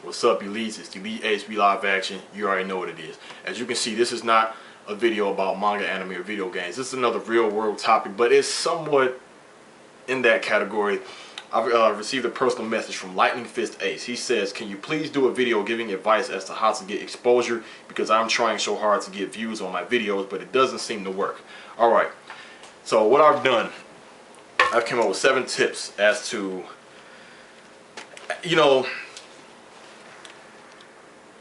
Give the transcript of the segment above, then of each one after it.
What's up, Elites? It's the Elite HB Live Action. You already know what it is. As you can see, this is not a video about manga, anime, or video games. This is another real world topic, but it's somewhat in that category. I've received a personal message from Lightning Fist Ace. He says, can you please do a video giving advice as to how to get exposure, because I'm trying so hard to get views on my videos, but it doesn't seem to work. Alright, so what I've done, I've come up with 7 tips as to,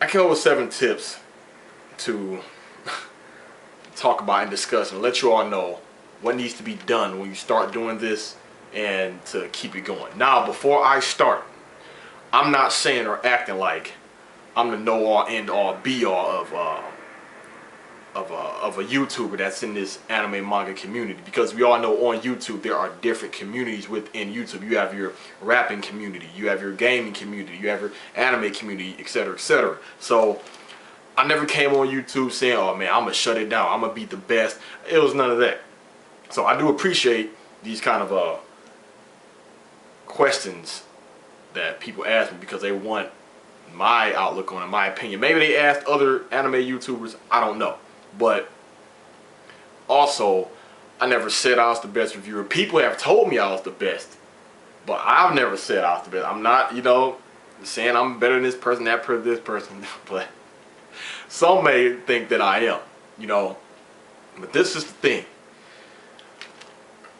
I came up with 7 tips to talk about and discuss and let you all know what needs to be done when you start doing this and to keep it going. Now, before I start, I'm not saying or acting like I'm the know-all, end-all, be-all of a YouTuber that's in this anime manga community, because we all know on YouTube there are different communities within YouTube. You have your rapping community, you have your gaming community, you have your anime community, etc., etc. So I never came on YouTube saying, oh man, I'm gonna shut it down, I'm gonna be the best. It was none of that. So I do appreciate these kind of questions that people ask me, because they want my outlook on it, my opinion. Maybe they asked other anime YouTubers, I don't know. But also, I never said I was the best reviewer. People have told me I was the best, but I've never said I was the best. I'm not, saying I'm better than this person, that person, this person. But some may think that I am, But this is the thing.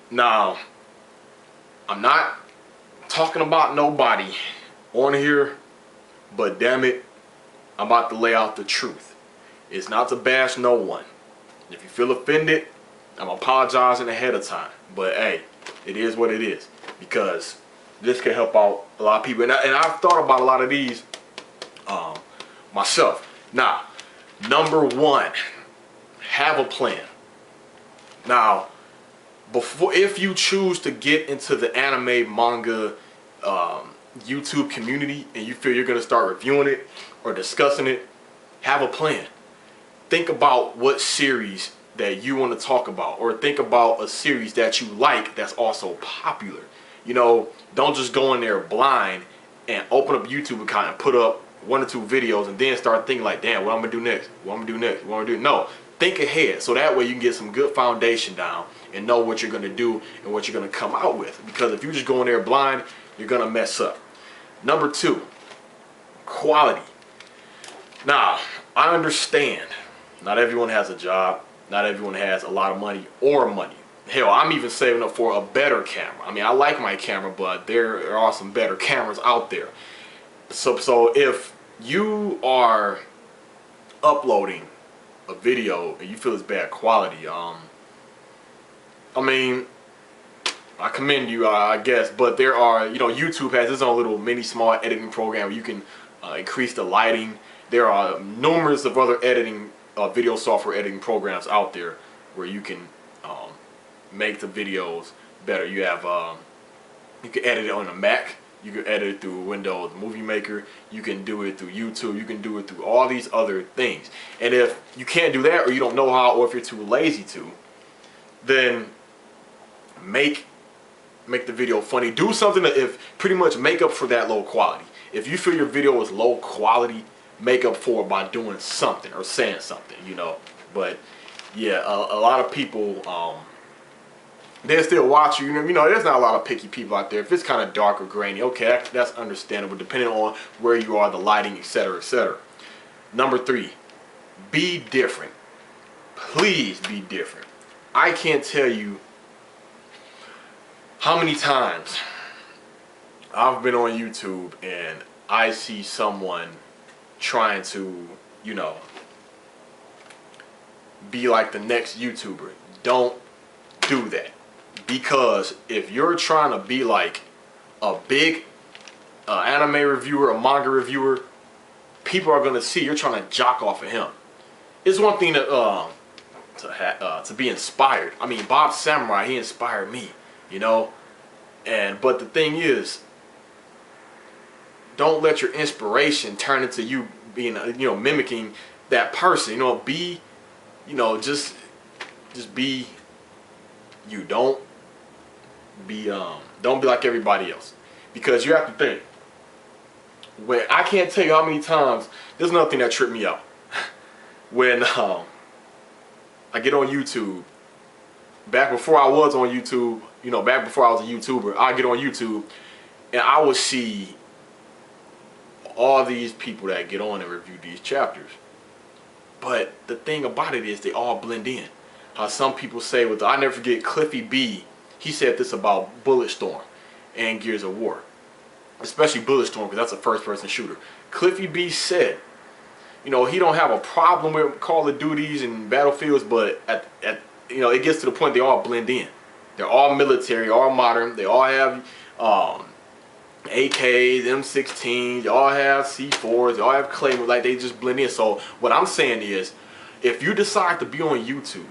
Now, I'm not talking about nobody on here, but damn it, I'm about to lay out the truth. It's not to bash no one. If you feel offended, I'm apologizing ahead of time. But hey, it is what it is, because this can help out a lot of people. And I've thought about a lot of these myself. Now, number 1, have a plan. Now, if you choose to get into the anime, manga, YouTube community, and you feel you're going to start reviewing it or discussing it, have a plan. Think about what series that you want to talk about, or think about a series that you like that's also popular. Don't just go in there blind and open up YouTube account and put up 1 or 2 videos and then start thinking like, damn, what I'm gonna do next? What I'm gonna do next? What I'm gonna do? No, think ahead, so that way you can get some good foundation down and know what you're gonna do and what you're gonna come out with. Because if you just go in there blind, you're gonna mess up. Number 2, quality. Now, I understand not everyone has a job, not everyone has a lot of money or money. Hell, I'm even saving up for a better camera. I mean, I like my camera, but there are some better cameras out there. So if you are uploading a video and you feel it's bad quality, I mean, I commend you, I guess, but there are, YouTube has its own little mini small editing program where you can increase the lighting. There are numerous of other video software editing programs out there where you can make the videos better. You have you can edit it on a Mac, you can edit it through Windows Movie Maker, you can do it through YouTube, you can do it through all these other things. And if you can't do that, or you don't know how, or if you're too lazy to, then make the video funny. Do something that pretty much make up for that low quality. If you feel your video is low quality, make up for it by doing something or saying something, But yeah, a lot of people, they still watch you. There's not a lot of picky people out there. If it's kind of dark or grainy, okay, that's understandable, depending on where you are, the lighting, etc., etc. Number 3, be different. Please be different. I can't tell you how many times I've been on YouTube and I see someone trying to, be like the next YouTuber. Don't do that. Because if you're trying to be like a big anime reviewer, a manga reviewer, people are going to see you're trying to jock off of him. It's one thing to be inspired. I mean, Bob Samurai, he inspired me, but the thing is, don't let your inspiration turn into you being, mimicking that person. Be, just be you. Don't be like everybody else, because you have to think. when I can't tell you how many times, there's nothing that tripped me out. When I get on YouTube, back before I was on YouTube, you know, back before I was a YouTuber, I get on YouTube and I would see all these people that get on and review these chapters. But the thing about it is they all blend in. Some people say, with I never forget Cliffy B, he said this about Bulletstorm and Gears of War. Especially Bulletstorm, because that's a first-person shooter. Cliffy B said, you know, he don't have a problem with Call of Duties and Battlefields, but you know, it gets to the point they all blend in. They're all military, all modern. They all have AKs, M16s. They all have C4s. They all have Claymore. Like, they just blend in. So what I'm saying is, if you decide to be on YouTube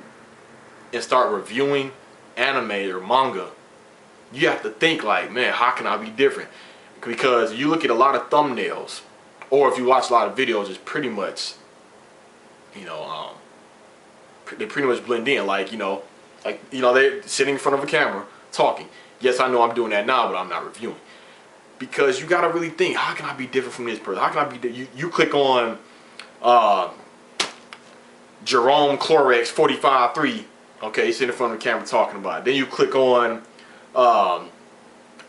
and start reviewing anime or manga, you have to think like, man, how can I be different? Because you look at a lot of thumbnails, or if you watch a lot of videos, it's pretty much, you know, they pretty much blend in. Like, you know, they're sitting in front of a camera talking. Yes, I know I'm doing that now, but I'm not reviewing. Because you gotta really think, how can I be different from this person? How can I be? You click on Jerome Clorex 45.3. Okay, he's sitting in front of the camera talking about it. Then you click on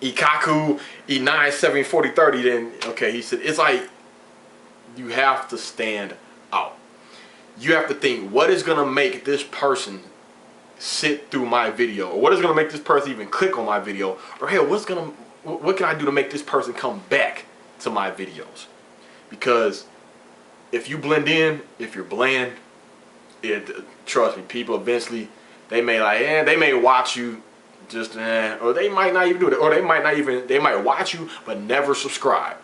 Ikaku E9 4030. Then okay, he said, it's like you have to stand out. You have to think, what is gonna make this person sit through my video, or what is gonna make this person even click on my video, or hey, what can I do to make this person come back to my videos? Because if you blend in, if you're bland, trust me, people eventually, they may they may watch you just or they might not even do it, or they might watch you but never subscribe.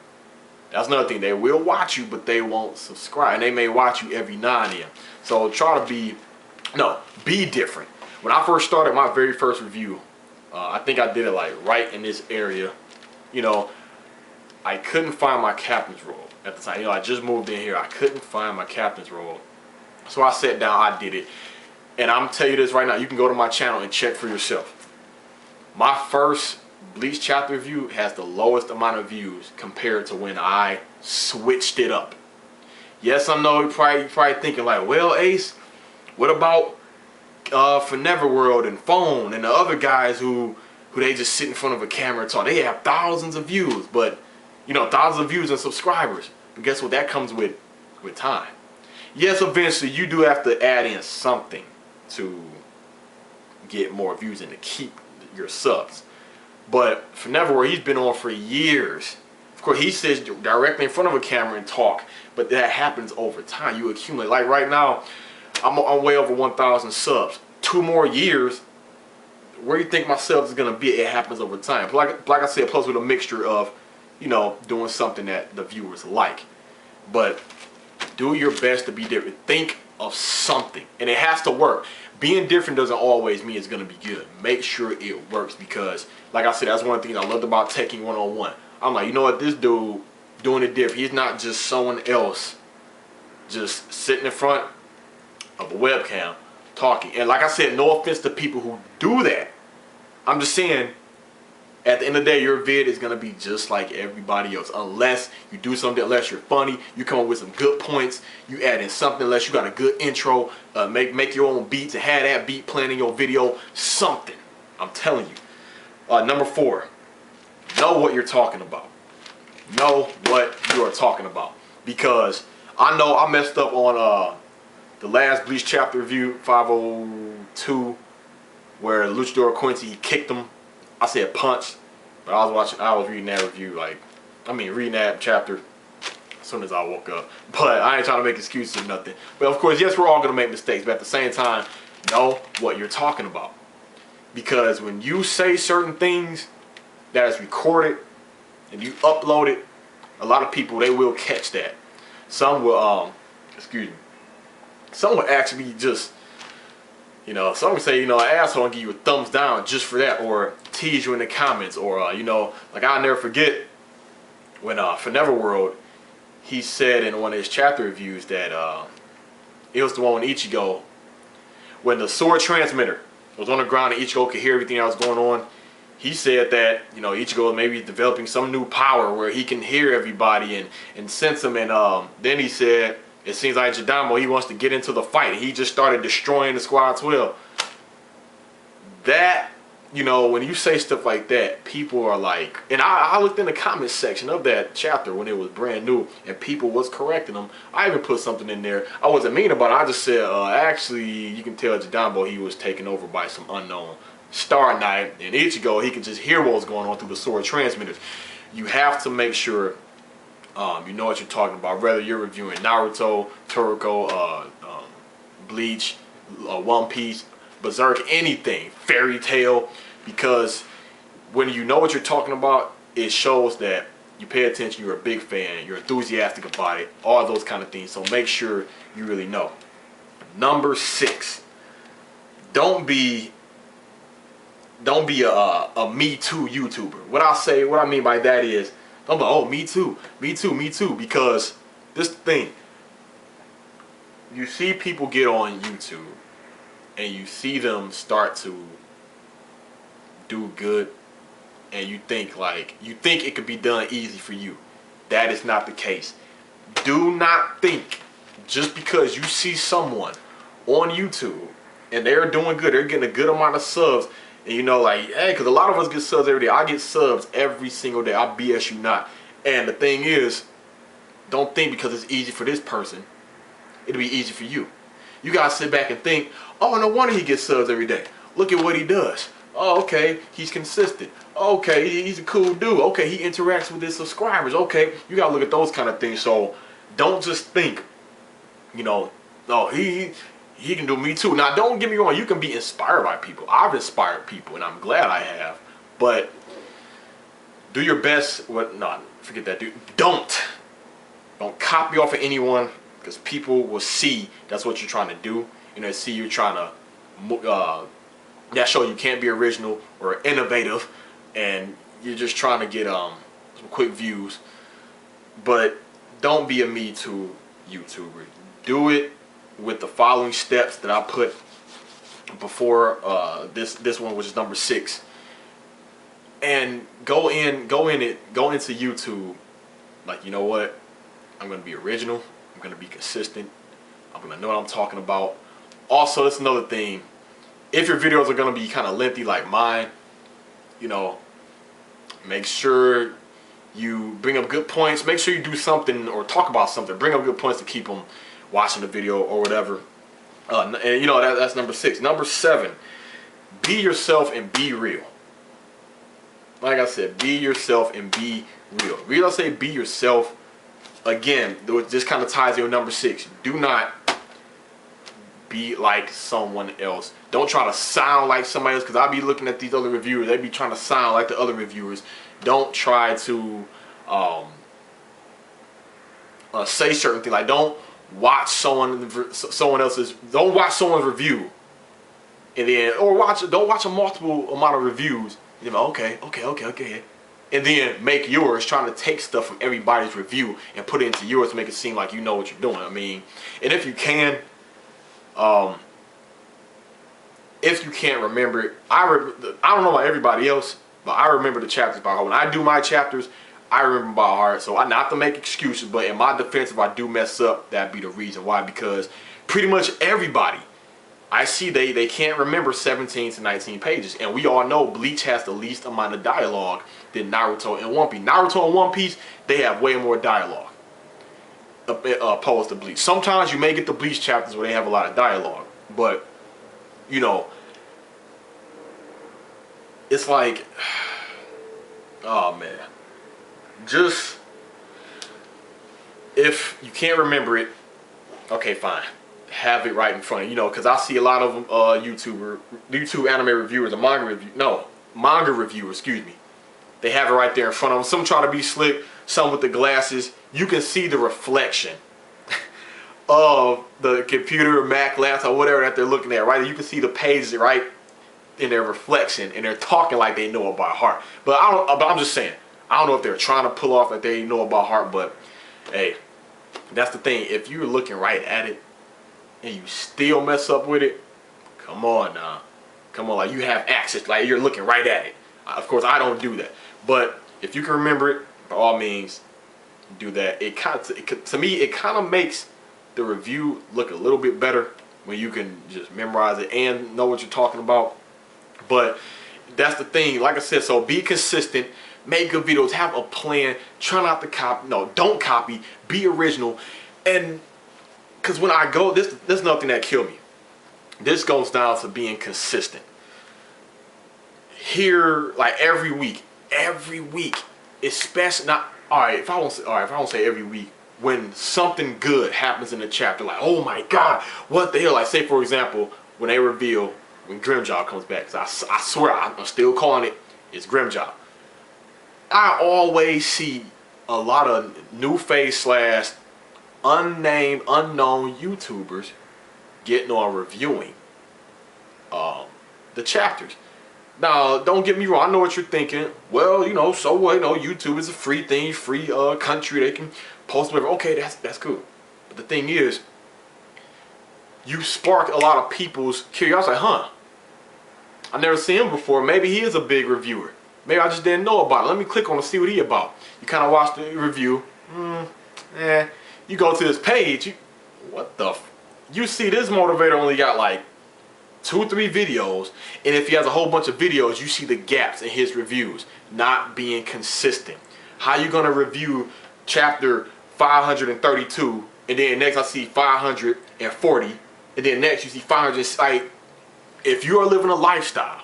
That's another thing. They will watch you, but they won't subscribe, and they may watch you every now and then. So try to be different. When I first started my very first review, I think I did it like right in this area. You know, I couldn't find my captain's robe at the time. You know, I just moved in here. I couldn't find my captain's robe. So I sat down, I did it. And I'm telling you this right now, you can go to my channel and check for yourself. My first Bleach chapter review has the lowest amount of views compared to when I switched it up. Yes, I know you're probably thinking like, well, Ace, what about for Neverworld and Phone and the other guys who they just sit in front of a camera and talk? They have thousands of views, but you know, thousands of views and subscribers. But guess what? That comes with time. Yes, eventually you do have to add in something to get more views and to keep your subs. But for Neverworld, he's been on for years. Of course, he sits directly in front of a camera and talk, but that happens over time. You accumulate. Like right now, I'm way over 1,000 subs. 2 more years, where do you think my subs is gonna be? It happens over time. Like I said, plus with a mixture of, you know, doing something that the viewers like. But do your best to be different. Think of something, and it has to work. Being different doesn't always mean it's gonna be good. Make sure it works, because, like I said, that's one of the things I loved about Teching 101. I'm like, you know what, this dude doing it different. He's not just someone else just sitting in front of a webcam talking. And like I said, no offense to people who do that. I'm just saying, at the end of the day, your vid is going to be just like everybody else. Unless you do something, unless you're funny, you come up with some good points, you add in something, unless you got a good intro, make your own beats and have that beat playing in your video, something. I'm telling you. Number 4, know what you're talking about. Know what you are talking about. Because I know I messed up on the last Bleach chapter review, 502, where Luchador Quincy kicked him. I said punch, but I was reading that review, reading that chapter as soon as I woke up. But I ain't trying to make excuses or nothing. But of course, yes, we're all gonna make mistakes, but at the same time, know what you're talking about. Because when you say certain things that is recorded and you upload it, a lot of people, they will catch that. Some will, some will actually just, you know, some would say, you know, an asshole and give you a thumbs down just for that, or tease you in the comments, or, you know, like I'll never forget when, for Neverworld, he said in one of his chapter reviews that it was the one with Ichigo, when the sword transmitter was on the ground and Ichigo could hear everything that was going on, he said that, you know, Ichigo maybe developing some new power where he can hear everybody and sense them. And then he said, it seems like Jadamo, he wants to get into the fight. He just started destroying the Squad 12. That, you know, when you say stuff like that, people are like, and I looked in the comment section of that chapter when it was brand new, and people was correcting them. I even put something in there. I wasn't mean about it. I just said, actually, you can tell Jadamo he was taken over by some unknown Star Knight, and Ichigo, he can just hear what was going on through the sword transmitters. You have to make sure you know what you're talking about, whether you're reviewing Naruto, Toriko, Bleach, One Piece, Berserk, anything, Fairy Tail, because when you know what you're talking about, it shows that you pay attention, you're a big fan, you're enthusiastic about it, all those kind of things. So make sure you really know. Number 6, don't be a Me Too YouTuber. What I mean by that is, don't be, oh, me too, because this thing, you see people get on YouTube and you see them start to do good, and you think it could be done easy for you. That is not the case. Do not think just because you see someone on YouTube and they're doing good, they're getting a good amount of subs, and you know, like, hey, because a lot of us get subs every day. I get subs every single day. I BS you not. And the thing is, don't think because it's easy for this person, it'll be easy for you. You gotta sit back and think, oh, no wonder he gets subs every day. Look at what he does. Oh, okay, he's consistent. Okay, he's a cool dude. Okay, he interacts with his subscribers. Okay, you gotta look at those kind of things. So don't just think, you know, oh, he can do Me Too. Now, don't get me wrong. You can be inspired by people. I've inspired people, and I'm glad I have. But do your best. Forget that, dude. Don't copy off of anyone, because people will see that's what you're trying to do. You know, see you're trying to that show you can't be original or innovative, and you're just trying to get some quick views. But don't be a Me Too YouTuber. Do it with the following steps that I put before this one, which is number 6. And go into YouTube like, you know what, I'm gonna be original, I'm gonna be consistent, I'm gonna know what I'm talking about. Also, that's another thing, if your videos are gonna be kind of lengthy like mine, you know, make sure you bring up good points. Make sure you do something or talk about something. Bring up good points to keep them watching the video or whatever. And you know, that's number 6. Number 7, be yourself and be real. Like I said, be yourself and be real. The reason I say be yourself, again, this kind of ties in with number 6. Do not be like someone else. Don't try to sound like somebody else, because I'll be looking at these other reviewers. They be trying to sound like the other reviewers. Don't try to say certain things. Like, don't watch someone else's. Don't watch someone's review, and then don't watch a multiple amount of reviews. And you're like, okay, and then make yours, trying to take stuff from everybody's review and put it into yours to make it seem like you know what you're doing. I mean, and if you can, if you can't remember it, I don't know about everybody else, but I remember the chapters by heart. When I do my chapters, I remember by heart. So I not to make excuses, but in my defense, if I do mess up, that'd be the reason why. Because pretty much everybody I see, they can't remember 17 to 19 pages, and we all know Bleach has the least amount of dialogue than Naruto and One Piece. Naruto and One Piece, they have way more dialogue opposed to Bleach. Sometimes you may get the Bleach chapters where they have a lot of dialogue, but you know, it's like, oh man, just, if you can't remember it, okay, fine, have it right in front of you, know, because I see a lot of YouTube anime reviewers, manga reviewers, excuse me, they have it right there in front of them. Some try to be slick, some with the glasses. You can see the reflection of the computer, Mac, laptop, whatever that they're looking at, right? You can see the pages right in their reflection, and they're talking like they know it by heart. But I'm just saying, I don't know if they're trying to pull off like they know it by heart, but hey, that's the thing. If you're looking right at it and you still mess up with it, come on now. Come on, like, you have access, like, you're looking right at it. Of course, I don't do that. But if you can remember it, by all means, do that. To me, it kind of makes the review look a little bit better when you can just memorize it and know what you're talking about. But that's the thing. Like I said, so be consistent. Make good videos. Have a plan. Try not to copy. No, don't copy. Be original. And because when I go, there's nothing that killed me. This goes down to being consistent. Here, like every week, especially not. All right, if I won't say every week, when something good happens in the chapter, like, oh my God, what the hell? Like, say for example, when they reveal when Grimjaw comes back, I swear I'm still calling it, it's Grimjaw. I always see a lot of new face / unnamed, unknown YouTubers getting on reviewing the chapters. Now, don't get me wrong. I know what you're thinking. Well, you know, so what? You know, YouTube is a free thing, free country. They can post whatever. Okay, that's cool. But the thing is, you spark a lot of people's curiosity. Like, huh? I never seen him before. Maybe he is a big reviewer. Maybe I just didn't know about it. Let me click on to see what he about. You kind of watch the review. You go to this page. What the? You see this motivator only got like 2 or 3 videos, and if he has a whole bunch of videos, you see the gaps in his reviews, not being consistent. How you gonna review chapter 532, and then next I see 540, and then next you see 500? Like, if you are living a lifestyle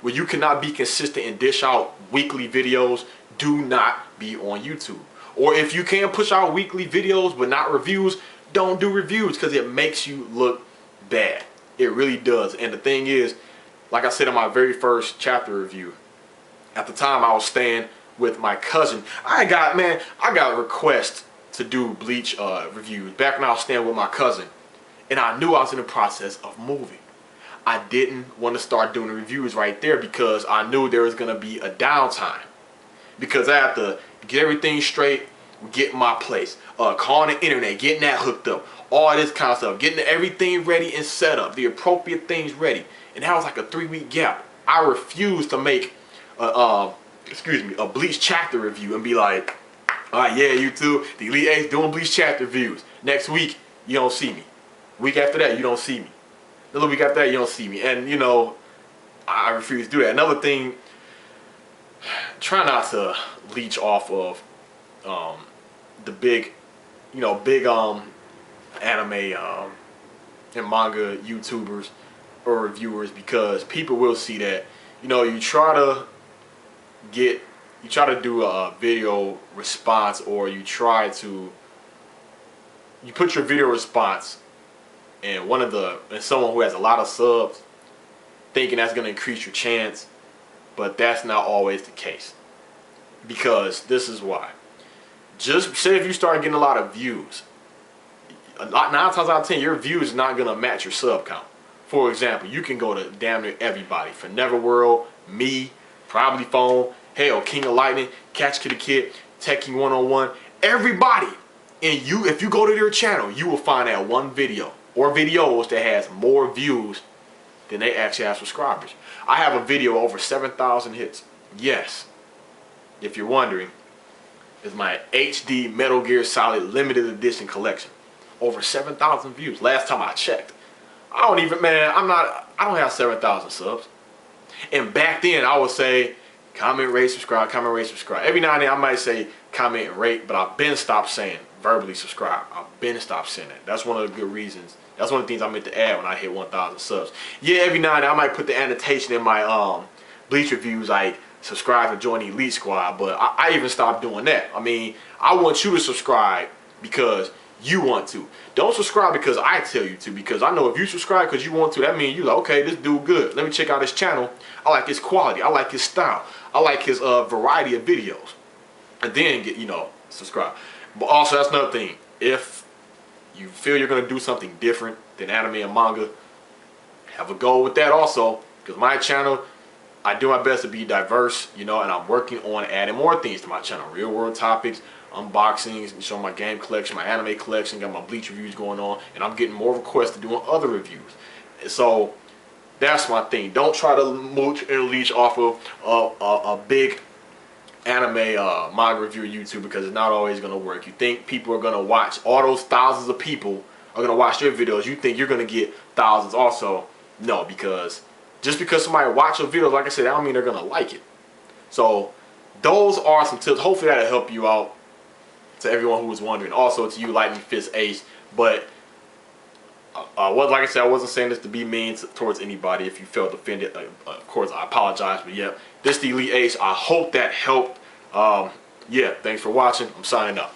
where you cannot be consistent and dish out weekly videos, do not be on YouTube. Or if you can push out weekly videos but not reviews, don't do reviews, because it makes you look bad. It really does. And the thing is, like I said in my very first chapter review, at the time I was staying with my cousin. I got requests to do Bleach reviews back when I was staying with my cousin, and I knew I was in the process of moving. I didn't want to start doing the reviews right there because I knew there was going to be a downtime, because I had to get everything straight, get my place, calling the internet, getting that hooked up, all this kind of stuff, getting everything ready and set up, the appropriate things ready. And that was like a 3-week gap. I refused to make a Bleach chapter review and be like, all right, yeah, YouTube, the Elite 8's doing Bleach chapter reviews. Next week, you don't see me. Week after that, you don't see me. Another week after that, you don't see me. And, you know, I refuse to do that. Another thing, try not to leech off of the big anime and manga YouTubers or reviewers, because people will see that, you know, you try to do a video response, or you put your video response and someone who has a lot of subs, thinking that's going to increase your chance, but that's not always the case. Because this is why. Just say if you start getting a lot of views, 9 times out of 10 your views is not going to match your sub count. For example, you can go to damn near everybody, for Neverworld, me, Probably Phone, hell, King of Lightning, Catch Kitty Kid, Teching 101, everybody. And if you go to their channel, you will find that one video or videos that has more views than they actually have subscribers. I have a video over 7,000 hits. Yes, if you're wondering, it's my HD Metal Gear Solid limited edition collection. Over 7,000 views last time I checked. I don't have 7,000 subs. And back then I would say comment, rate, subscribe, comment, rate, subscribe. Every now and then I might say comment and rate, but I've been stopped saying verbally subscribe. I've been stopped saying that. That's one of the good reasons. That's one of the things I meant to add when I hit 1,000 subs. Yeah, every now and then I might put the annotation in my Bleach reviews like subscribe to join the Elite Squad, but I even stopped doing that. I mean, I want you to subscribe because you want to. Don't subscribe because I tell you to, because I know if you subscribe because you want to, that means you like, okay, this dude good. Let me check out his channel. I like his quality. I like his style. I like his variety of videos. And then subscribe. But also, that's another thing. If you feel you're going to do something different than anime and manga, have a goal with that also. Because my channel, I do my best to be diverse, and I'm working on adding more things to my channel. Real world topics, unboxings, and showing my game collection, my anime collection, got my Bleach reviews going on, and I'm getting more requests to doing other reviews. And so That's my thing. Don't try to mooch and leech off of a big anime manga review YouTube, because it's not always going to work. You think people are going to watch, all those thousands of people are going to watch your videos, you think you're going to get thousands also. No, because just because somebody watch your videos, like I said, I don't mean they're going to like it. So those are some tips. Hopefully that'll help you out, to everyone who was wondering. Also to you, Lightning Fist Ace. But like I said, I wasn't saying this to be mean towards anybody. If you felt offended, of course I apologize. But yeah, this is the Elite Ace. I hope that helped. Yeah, thanks for watching. I'm signing up.